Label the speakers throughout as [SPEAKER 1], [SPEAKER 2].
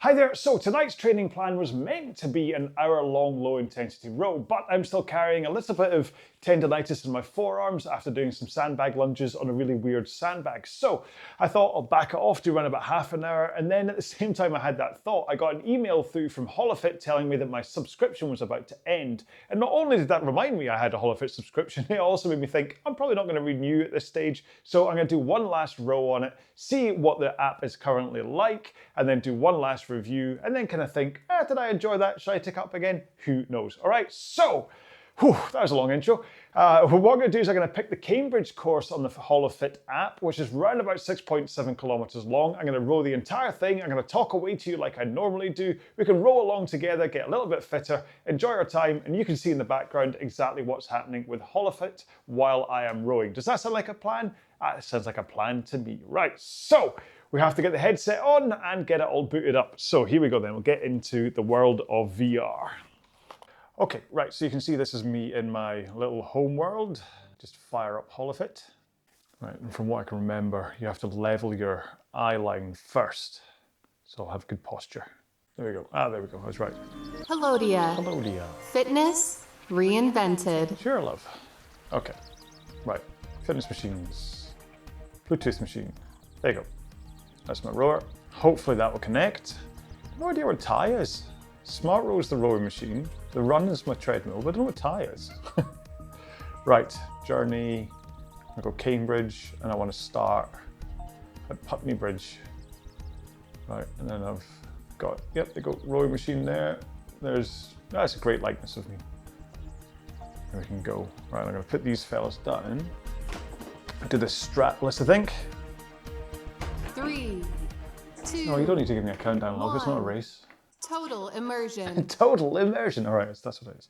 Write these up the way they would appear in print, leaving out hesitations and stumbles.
[SPEAKER 1] Hi there, so tonight's training plan was meant to be an hour-long low-intensity row, but I'm still carrying a little bit of tendonitis in my forearms after doing some sandbag lunges on a really weird sandbag. So I thought I'll back it off to around about half an hour, and then at the same time I had that thought, I got an email through from Holofit telling me that my subscription was about to end. And not only did that remind me I had a Holofit subscription, it also made me think I'm probably not going to renew at this stage, so I'm going to do one last row on it, see what the app is currently like, and then do one last review, and then kind of think, did I enjoy that? Should I take up again? Who knows? All right, so, that was a long intro. What I'm going to do is I'm going to pick the Cambridge course on the Holofit app, which is round about 6.7 kilometers long. I'm going to row the entire thing. I'm going to talk away to you like I normally do. We can row along together, get a little bit fitter, enjoy our time, and you can see in the background exactly what's happening with Holofit while I am rowing. Does that sound like a plan? It sounds like a plan to me. Right, so we have to get the headset on and get it all booted up. So here we go then, we'll get into the world of VR. Okay, right, so you can see this is me in my little home world. Just fire up Holofit. Right, and from what I can remember, you have to level your eye line first. So I'll have good posture. There we go. There we go, I was right.
[SPEAKER 2] Hello, Dia.
[SPEAKER 1] Hello, Dia.
[SPEAKER 2] Fitness reinvented.
[SPEAKER 1] Sure, love. Okay, right, fitness machines. Bluetooth machine. There you go. That's my rower. Hopefully that will connect. No idea what Thai is. Smart Row is the rowing machine. The Run is my treadmill, but I don't know what Thai is. Right, journey. I go Cambridge, and I want to start at Putney Bridge. Right, and then I've got, yep, they go rowing machine there. That's a great likeness of me. And we can go. Right, I'm going to put these fellas down. Do this strapless, I think.
[SPEAKER 2] 3, 2.
[SPEAKER 1] No, you don't need to give me a countdown, love. It's not a race.
[SPEAKER 2] Total immersion.
[SPEAKER 1] Total immersion. All right, that's what it is.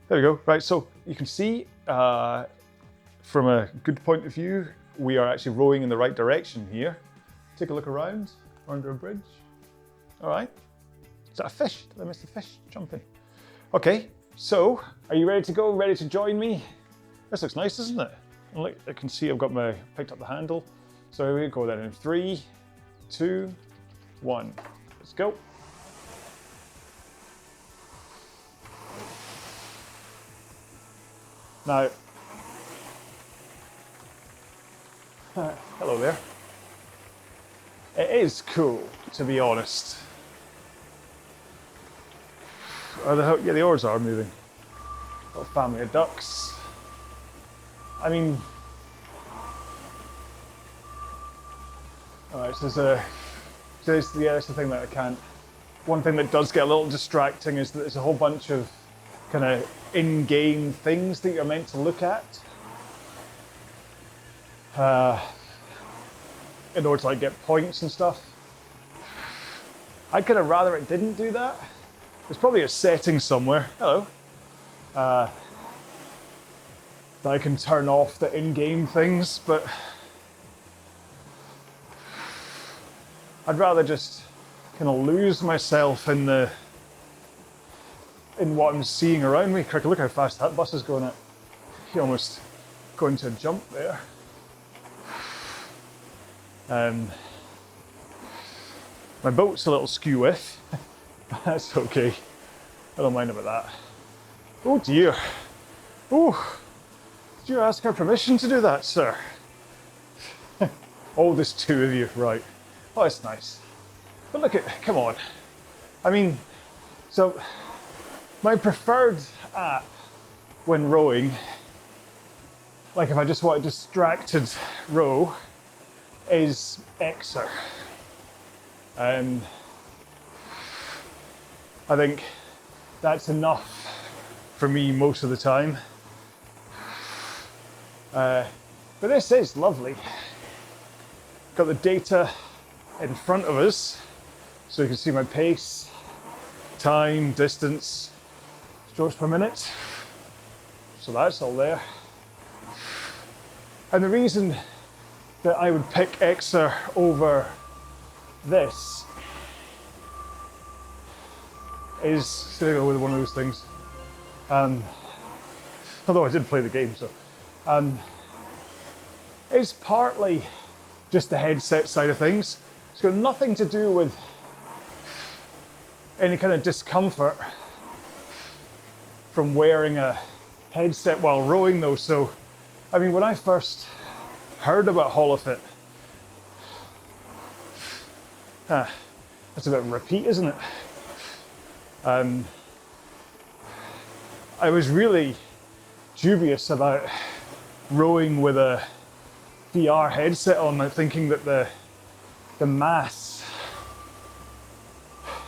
[SPEAKER 1] There we go. Right, so you can see from a good point of view, we are actually rowing in the right direction here. Take a look around. We're under a bridge. All right. Is that a fish? Did I miss the fish jumping? Okay, so are you ready to go? Ready to join me? This looks nice, doesn't it? Look, I can see I've got picked up the handle. So here we go then in 3, 2, 1. Let's go. Now, hello there. It is cool, to be honest. Yeah, the oars are moving. Got a family of ducks. I mean, alright, so that's the thing that I can't. One thing that does get a little distracting is that there's a whole bunch of kind of in-game things that you're meant to look at in order to like get points and stuff. I'd kind of rather it didn't do that. There's probably a setting somewhere. Hello. That I can turn off the in-game things, but I'd rather just kind of lose myself in what I'm seeing around me. Cricket, look how fast that bus is going at. He almost going to a jump there. My boat's a little skew with. That's okay. I don't mind about that. Oh dear. Oh. Did you ask her permission to do that, sir? Oh, there's two of you, right. Oh, that's nice. But look come on. I mean, so my preferred app when rowing, like if I just want a distracted row, is ℹℹℹℹ. I think that's enough for me most of the time. But this is lovely. Got the data in front of us, so you can see my pace, time, distance, strokes per minute. So that's all there. And the reason that I would pick ℹℹ over this is, still with one of those things. Although I did play the game, so. It's partly just the headset side of things. It's got nothing to do with any kind of discomfort from wearing a headset while rowing though. So, I mean, when I first heard about Holofit, that's a bit of a repeat, isn't it? I was really dubious about rowing with a VR headset on, like thinking that the mass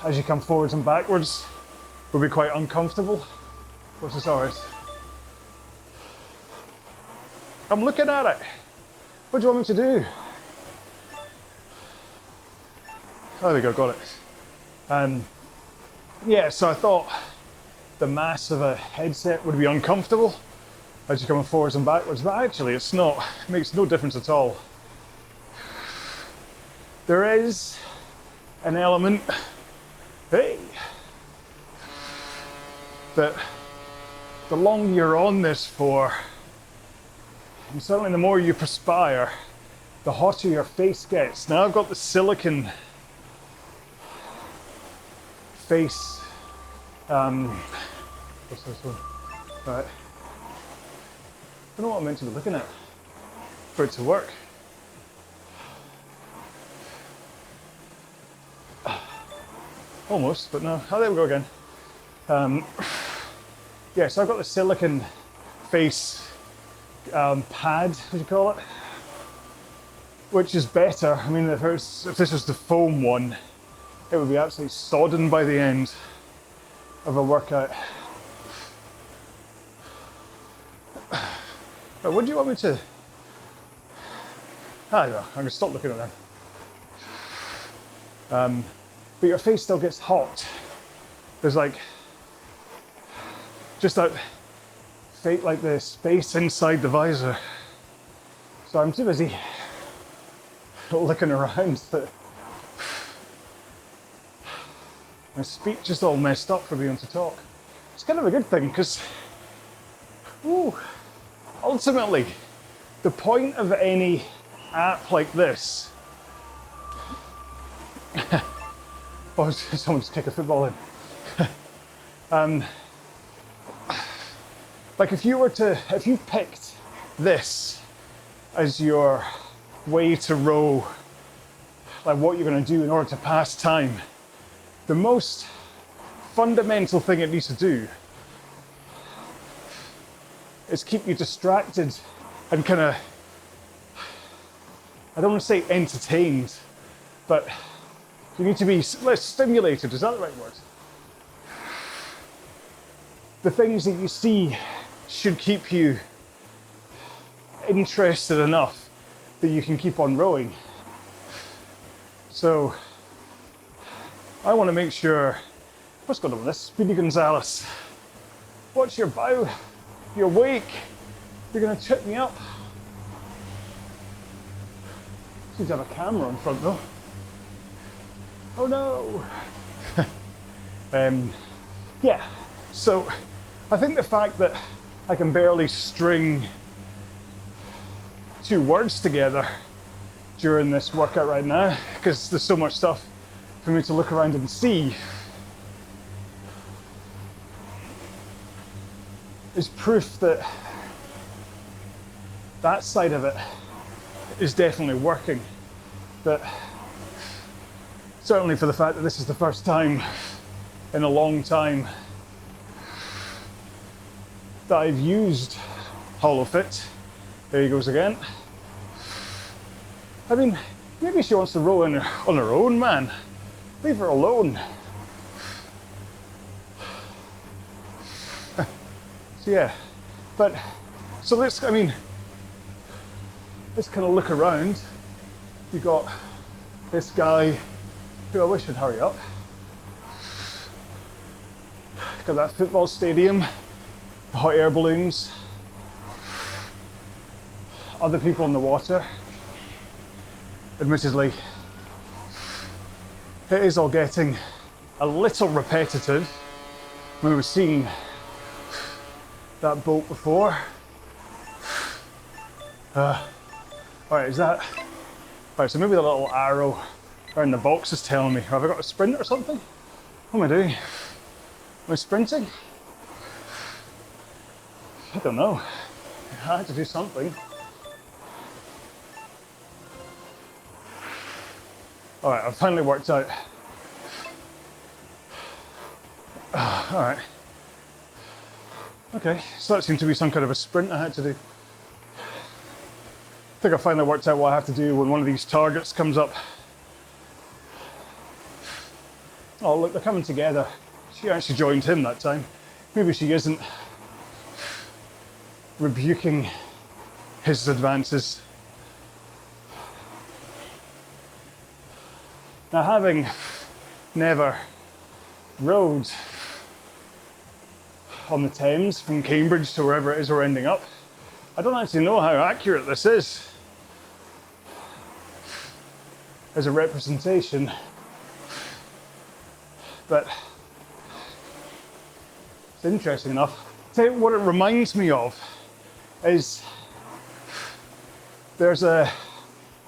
[SPEAKER 1] as you come forwards and backwards would be quite uncomfortable. What's this ours? I'm looking at it. What do you want me to do? Oh, there we go, got it. Yeah, so I thought the mass of a headset would be uncomfortable as you're coming forwards and backwards, but actually it's not. It makes no difference at all. There is an element, hey, that the longer you're on this for, and certainly the more you perspire, the hotter your face gets. Now I've got the silicone face, what's this one? Right. I don't know what I'm meant to be looking at for it to work. Almost, but no. Oh, there we go again. Yeah, so I've got the silicone face pad, what do you call it? Which is better. I mean, if this was the foam one, it would be absolutely sodden by the end of a workout. But what do you want me to? Ah, no, I'm gonna stop looking at them. But your face still gets hot. There's like, just that, like the space inside the visor. So I'm too busy looking around that my speech is all messed up for being able to talk. It's kind of a good thing because, ultimately, the point of any app like this, oh, someone just kicked a football in. Like if you picked this as your way to row, like what you're going to do in order to pass time, the most fundamental thing it needs to do is keep you distracted and kind of, I don't want to say entertained, but you need to be less stimulated. Is that the right word? The things that you see should keep you interested enough that you can keep on rowing. So I want to make sure, what's going on with this? Speedy Gonzalez. Watch your bow, your wake. You're going to trip me up. Seems to have a camera in front though. Oh no. Yeah, so I think the fact that I can barely string 2 words together during this workout right now, because there's so much stuff for me to look around and see, is proof that that side of it is definitely working. That certainly for the fact that this is the first time in a long time that I've used Holofit. There he goes again. I mean, maybe she wants to row on her own, man. Leave her alone. So yeah, but so let's kind of look around. You got this guy who I wish would hurry up. Got that football stadium, the hot air balloons, other people in the water. Admittedly, it is all getting a little repetitive. We were seeing that boat before. Alright, is that? Alright, so maybe the little arrow around the box is telling me, have I got a sprint or something? What am I doing? Am I sprinting? I don't know. I had to do something. All right, I've finally worked out. All right. Okay, so that seemed to be some kind of a sprint I had to do. I think I finally worked out what I have to do when one of these targets comes up. Oh look, they're coming together. She actually joined him that time. Maybe she isn't rebuking his advances. Now, having never rowed on the Thames from Cambridge to wherever it is we're ending up, I don't actually know how accurate this is as a representation, but it's interesting enough. What it reminds me of is there's a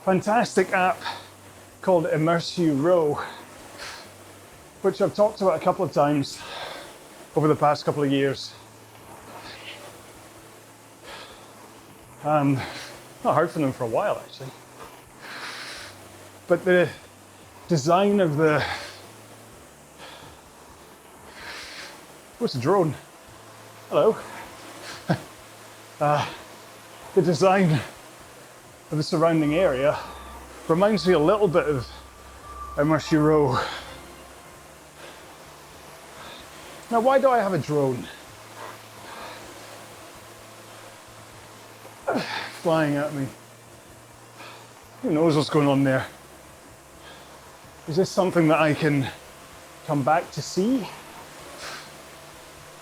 [SPEAKER 1] fantastic app called Immersive Row, which I've talked about a couple of times over the past couple of years. Not heard from them for a while actually. But the design of the... What's a drone? Hello. The design of the surrounding area reminds me a little bit of Immersive Row. Now, why do I have a drone flying at me? Who knows what's going on there? Is this something that I can come back to see?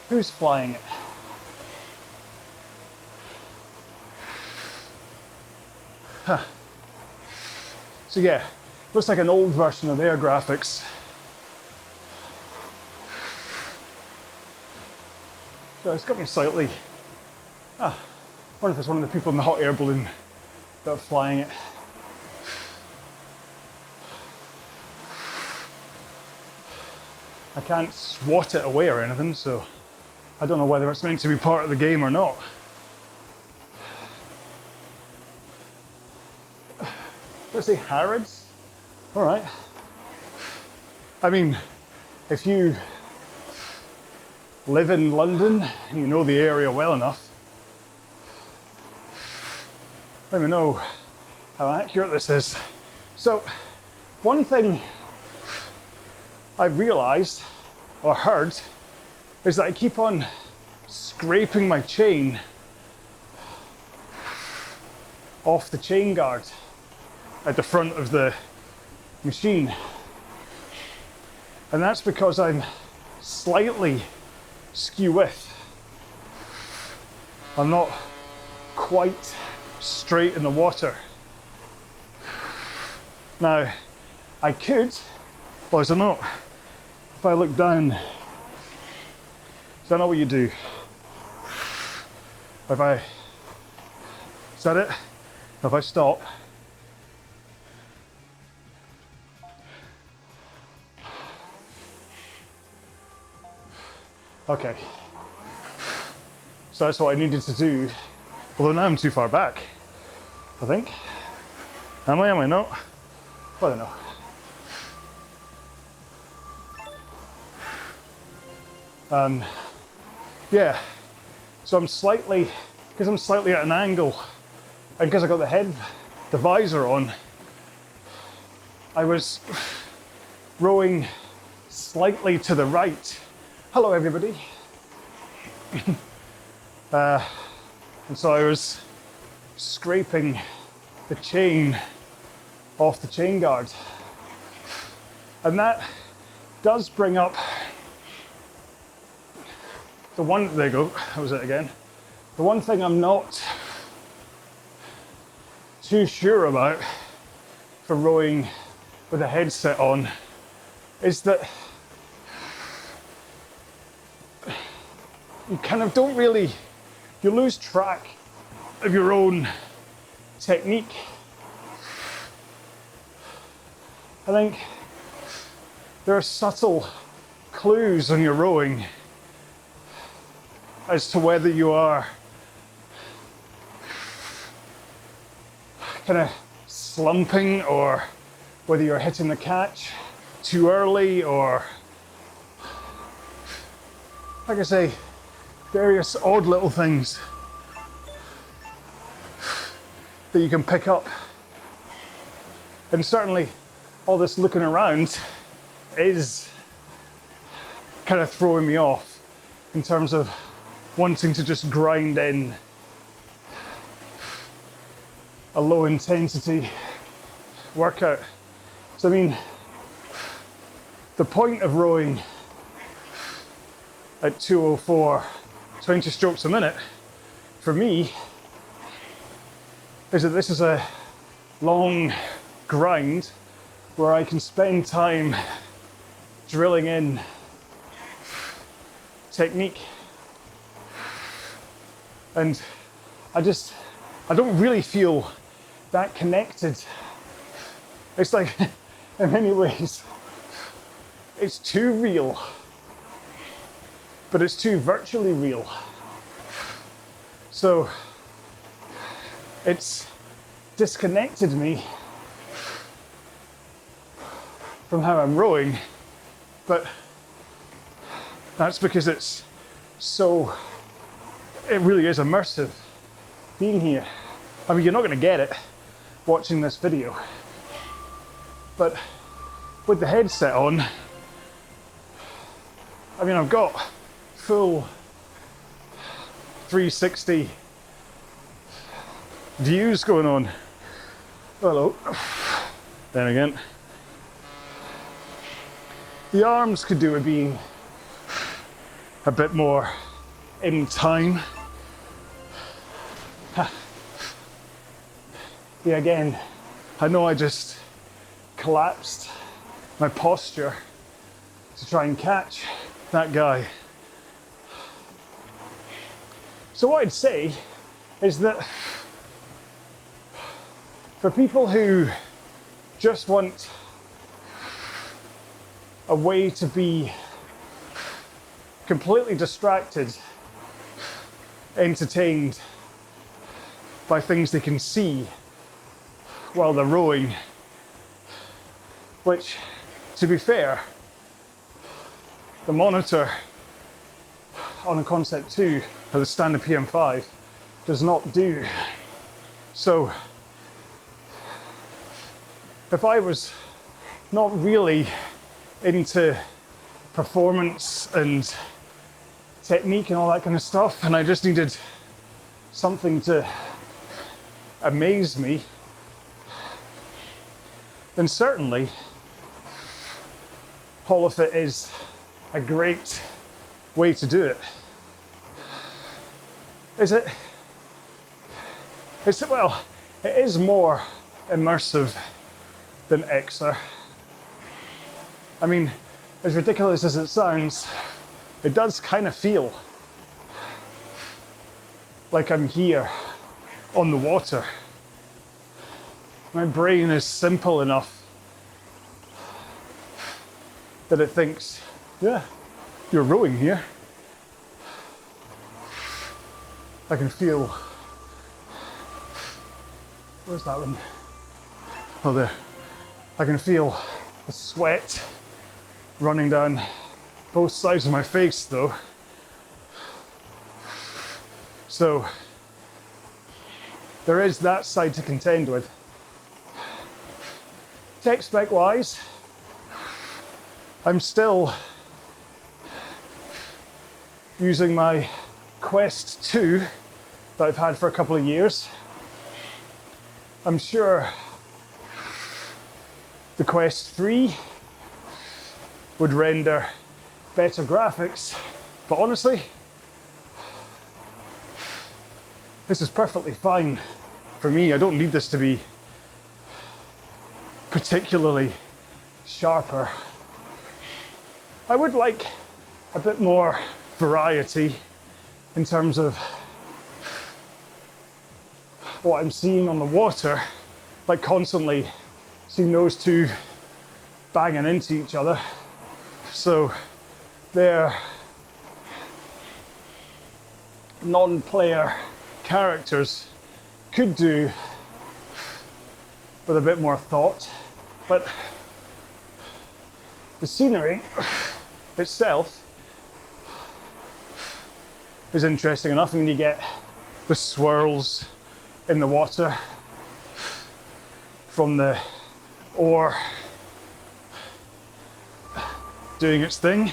[SPEAKER 1] Who's flying it? Huh. So yeah, looks like an old version of their graphics. So it's got me slightly... I wonder if it's one of the people in the hot air balloon that are flying it. I can't swat it away or anything, so I don't know whether it's meant to be part of the game or not. Let's say Harrods. All right. I mean, if you live in London and you know the area well enough, let me know how accurate this is. So, one thing I've realized or heard is that I keep on scraping my chain off the chain guard at the front of the machine. And that's because I'm slightly skew width. I'm not quite straight in the water. Now, I could, or is it not? If I look down, is that not what you do? If I, is that it? If I stop, okay. So that's what I needed to do. Although now I'm too far back, I think. Am I not? I don't know. Yeah, so I'm slightly, because I'm slightly at an angle, and because I got the visor on, I was rowing slightly to the right. Hello everybody. And so I was scraping the chain off the chain guard. And that does bring up the one, there you go, that was it again. The one thing I'm not too sure about for rowing with a headset on is that you kind of don't really, you lose track of your own technique. I think there are subtle clues on your rowing as to whether you are kind of slumping or whether you're hitting the catch too early, or like I say, various odd little things that you can pick up. And certainly all this looking around is kind of throwing me off in terms of wanting to just grind in a low intensity workout. So I mean, the point of rowing at 204, 20 strokes a minute, for me, is that this is a long grind where I can spend time drilling in technique. And I don't really feel that connected. It's like, in many ways, it's too real, but it's too virtually real. So it's disconnected me from how I'm rowing, but that's because it really is immersive being here. I mean, you're not going to get it watching this video, but with the headset on, I mean, I've got full 360 views going on. Hello. Then again, the arms could do with being a bit more in time. Yeah, again, I know I just collapsed my posture to try and catch that guy. So what I'd say is that for people who just want a way to be completely distracted, entertained by things they can see while they're rowing, which, to be fair, the monitor on a Concept 2 or the standard PM5 does not do. So if I was not really into performance and technique and all that kind of stuff, and I just needed something to amaze me, then certainly Holofit is a great way to do it. Is it? Well, it is more immersive than ℹℹℹℹ. I mean, as ridiculous as it sounds, it does kind of feel like I'm here on the water. My brain is simple enough that it thinks, yeah, you're rowing here. I can feel, where's that one? Oh, there. I can feel the sweat running down both sides of my face though. So there is that side to contend with. Tech spec wise, I'm still using my Quest 2 that I've had for a couple of years. I'm sure the Quest 3 would render better graphics, but honestly, this is perfectly fine for me. I don't need this to be particularly sharper. I would like a bit more variety in terms of what I'm seeing on the water, like constantly seeing those two banging into each other. So their non-player characters could do with a bit more thought, but the scenery itself is interesting enough. I mean, you get the swirls in the water from the oar doing its thing.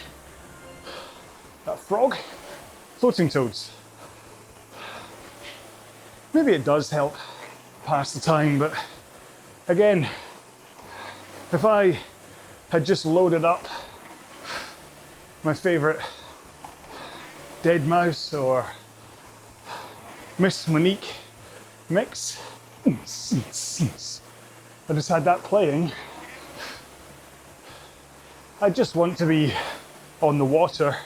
[SPEAKER 1] That frog, floating toads. Maybe it does help pass the time, but again, if I had just loaded up my favorite Dead Mouse or Miss Monique mix, I just had that playing, I just want to be on the water,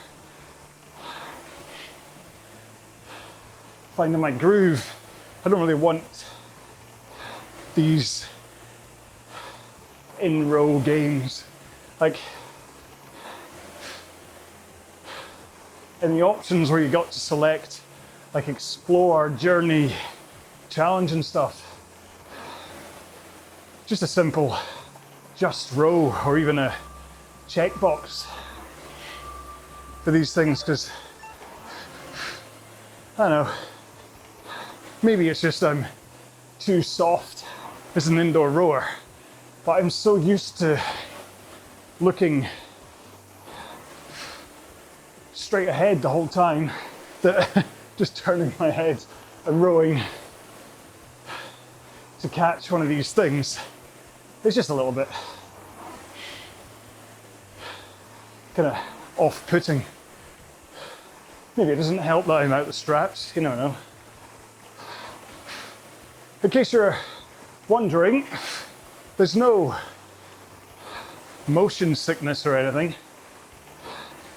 [SPEAKER 1] finding my groove. I don't really want these in-row games. Like, in the options where you got to select, like explore, journey, challenge and stuff, just a simple just row or even a checkbox for these things, because I don't know, maybe it's just I'm too soft as an indoor rower, but I'm so used to looking straight ahead the whole time that just turning my head and rowing to catch one of these things is just a little bit kind of off-putting. Maybe it doesn't help that I'm out the straps, you never know. In case you're wondering, there's no motion sickness or anything.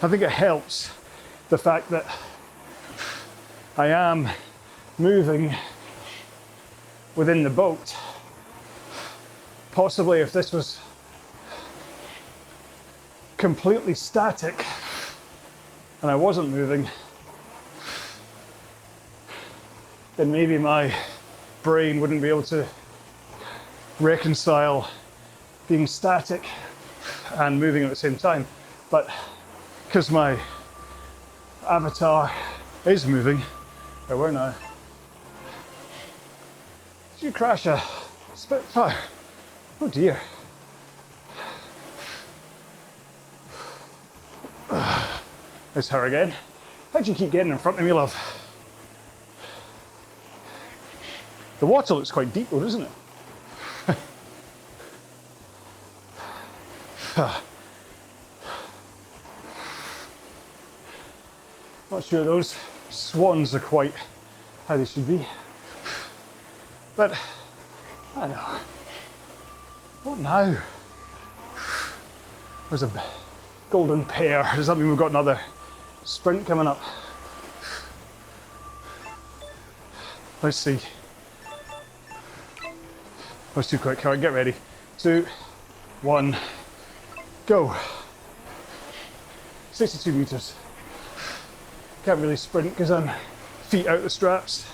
[SPEAKER 1] I think it helps the fact that I am moving within the boat. Possibly if this was completely static and I wasn't moving, then maybe my brain wouldn't be able to reconcile being static and moving at the same time. But because my avatar is moving, there we're now. Did you crash a Spitfire? Oh dear. There's her again. How'd you keep getting in front of me, love? The water looks quite deep though, doesn't it? Not sure those swans are quite how they should be. But, I don't know. What now? There's a golden pair. Does that mean we've got another sprint coming up? Let's see. That was too quick. All right, get ready. 2, 1, go. 62 meters. Can't really sprint because I'm feet out the straps.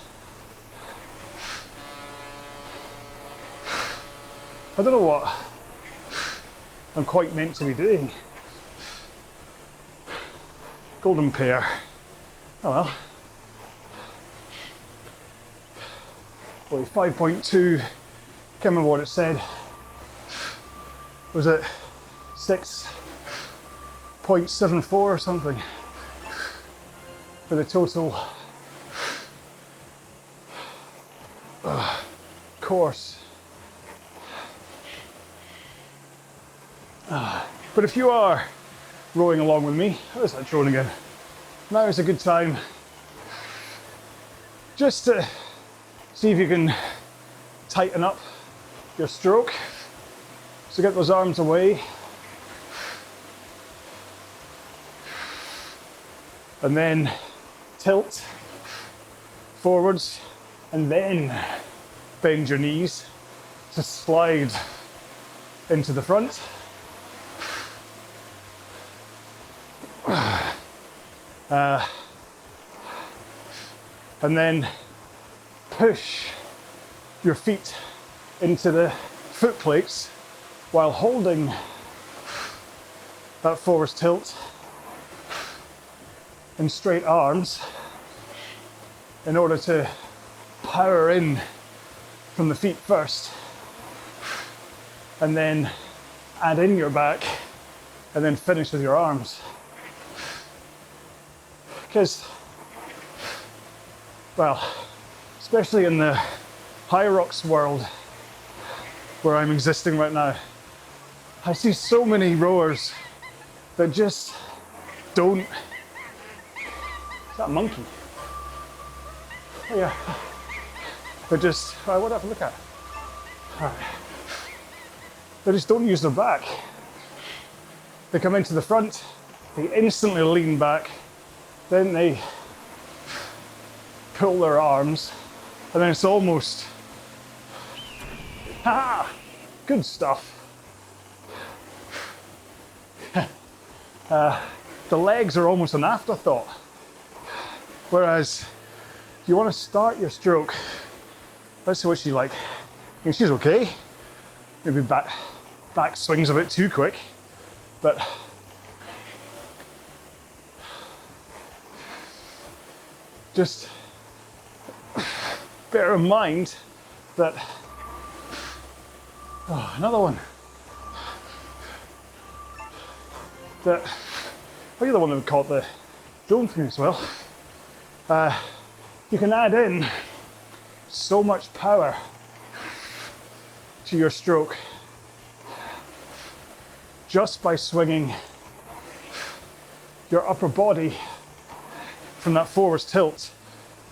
[SPEAKER 1] I don't know what I'm quite meant to be doing. Golden pair. Oh well. Well, 5.2, can't remember what it said. Was it 6.74 or something for the total course? But if you are rowing along with me, how's that drone again? Now is a good time just to see if you can tighten up your stroke. So get those arms away. And then tilt forwards and then bend your knees to slide into the front. And then push your feet into the foot plates while holding that forwards tilt and straight arms in order to power in from the feet first, and then add in your back, and then finish with your arms. Because, well, especially in the high rocks world where I'm existing right now, I see so many rowers that just don't. Is that a monkey? Oh yeah. They just, what do I have to look at? All right. They just don't use their back. They come into the front, they instantly lean back, then they pull their arms, and then it's almost, good stuff. The legs are almost an afterthought. Whereas you want to start your stroke, let's see what she's like. I mean, she's okay. Maybe back swings a bit too quick, but just bear in mind that, another one. That, you're the one who caught the drone for me as well. You can add in so much power to your stroke just by swinging your upper body from that forwards tilt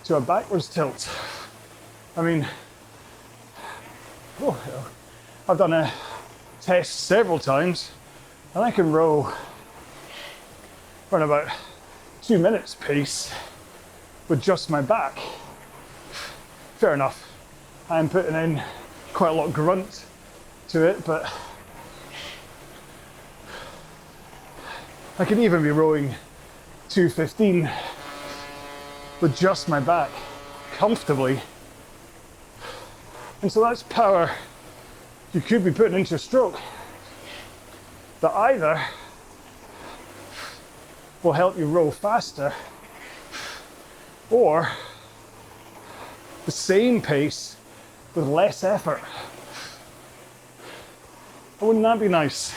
[SPEAKER 1] to a backwards tilt. I mean, I've done a test several times and I can row around about 2 minutes pace with just my back. Fair enough, I'm putting in quite a lot of grunt to it, but I can even be rowing 2:15 with just my back comfortably. And so that's power you could be putting into your stroke that either will help you row faster or the same pace with less effort. Wouldn't that be nice?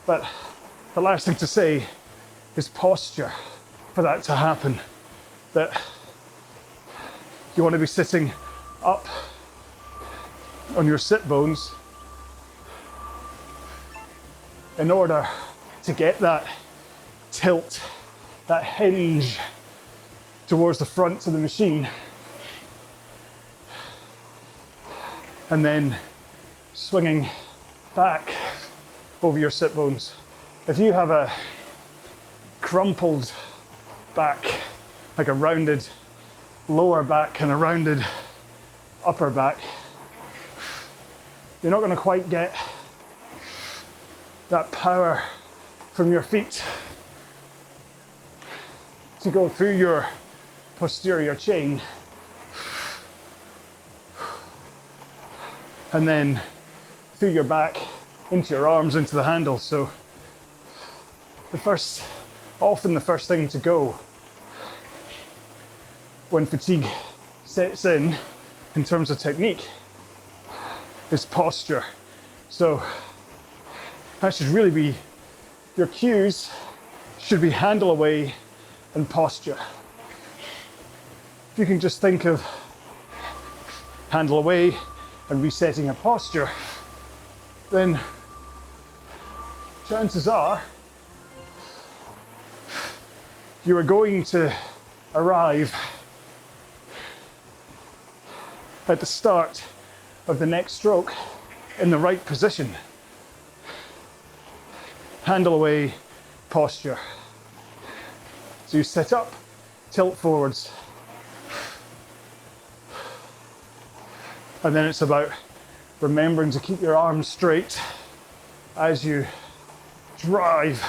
[SPEAKER 1] But the last thing to say is posture for that to happen. That you want to be sitting up on your sit bones in order to get that tilt, that hinge towards the front of the machine, and then swinging back over your sit bones. If you have a crumpled back, like a rounded lower back and a rounded upper back, you're not going to quite get that power from your feet to go through your posterior chain and then through your back into your arms, into the handle. So often the first thing to go when fatigue sets in terms of technique is posture. So that should really be, your cues should be handle away and posture. If you can just think of handle away and resetting a posture, then chances are you are going to arrive at the start of the next stroke in the right position. Handle away, posture. So you sit up, tilt forwards, and then it's about remembering to keep your arms straight as you drive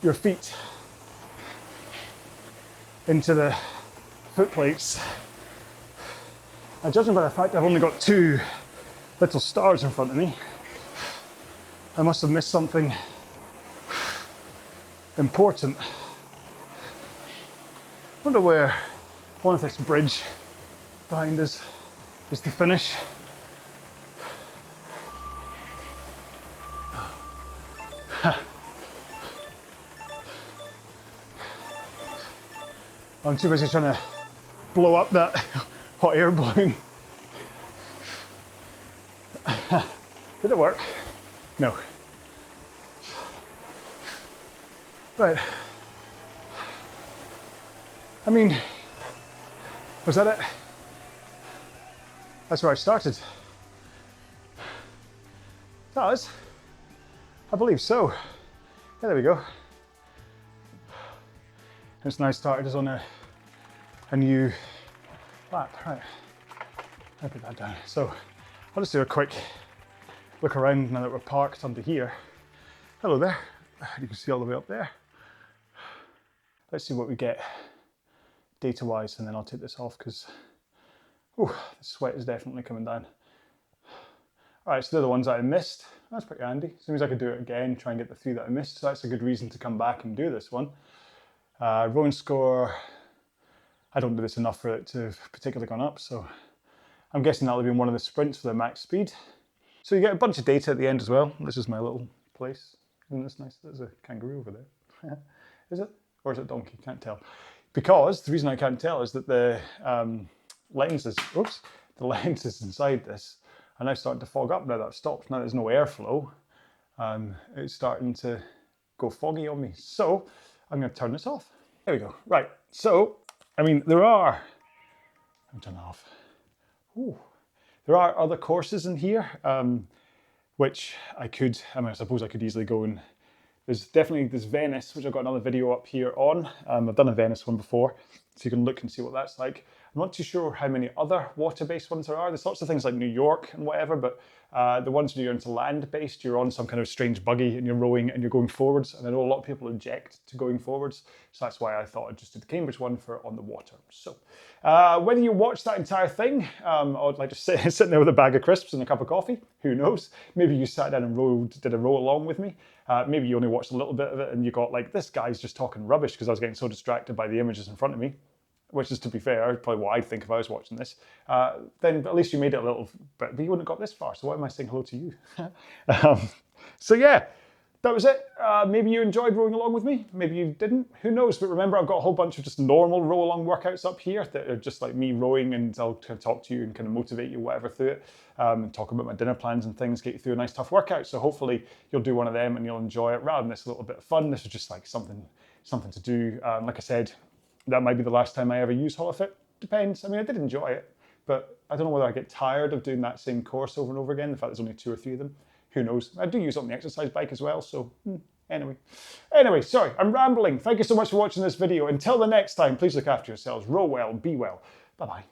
[SPEAKER 1] your feet into the foot plates. Now, judging by the fact I've only got 2 little stars in front of me, I must have missed something important. I wonder where one of this bridge behind us is to finish. I'm too busy trying to blow up that hot air balloon. Did it work? No. Right. I mean, was that it? That's where I started. That was? I believe so. Yeah, there we go. It's now started us on a new lap. Right, I'll put that down. So I'll just do a quick look around now that we're parked under here. Hello there. You can see all the way up there. Let's see what we get data-wise, and then I'll take this off because the sweat is definitely coming down. All right, so they're the ones that I missed. That's pretty handy. So it means I could do it again, try and get the 3 that I missed. So that's a good reason to come back and do this one. Rowing score, I don't do this enough for it to have particularly gone up, so I'm guessing that'll be in one of the sprints for the max speed. So you get a bunch of data at the end as well. This is my little place. Isn't this nice? There's a kangaroo over there. Is it? Or is it a donkey? Can't tell. Because the reason I can't tell is that the lenses inside this are now starting to fog up now that I've stopped. Now there's no airflow. It's starting to go foggy on me. So I'm going to turn this off. There we go. Right. So, I mean, I'm turning it off. Ooh. There are other courses in here, which I suppose I could easily go and there's Venice, which I've got another video up here on. I've done a Venice one before, so you can look and see what that's like. I'm not too sure how many other water-based ones there are. There's lots of things like New York and whatever, but the ones where you're into land-based, you're on some kind of strange buggy and you're rowing and you're going forwards. And I know a lot of people object to going forwards, so that's why I thought I'd just do the Cambridge one for on the water. So whether you watch that entire thing, or like just sitting there with a bag of crisps and a cup of coffee, who knows? Maybe you sat down and did a row along with me. Maybe you only watched a little bit of it and you got like, this guy's just talking rubbish because I was getting so distracted by the images in front of me, which is, to be fair, probably what I'd think if I was watching this. Then at least you made it a little bit, but you wouldn't have got this far, so why am I saying hello to you? So yeah, that was it. Maybe you enjoyed rowing along with me, maybe you didn't, who knows? But remember, I've got a whole bunch of just normal row along workouts up here that are just like me rowing, and I'll kind of talk to you and kind of motivate you, whatever, through it. And talk about my dinner plans and things, get you through a nice tough workout. So hopefully you'll do one of them and you'll enjoy it, rather than this little bit of fun. This is just like something to do. Like I said, that might be the last time I ever use Holofit. Depends. I mean, I did enjoy it, but I don't know whether I get tired of doing that same course over and over again. In fact, there's only 2 or 3 of them. Who knows? I do use it on the exercise bike as well, so Anyway, sorry, I'm rambling. Thank you so much for watching this video. Until the next time, please look after yourselves. Row well, be well. Bye-bye.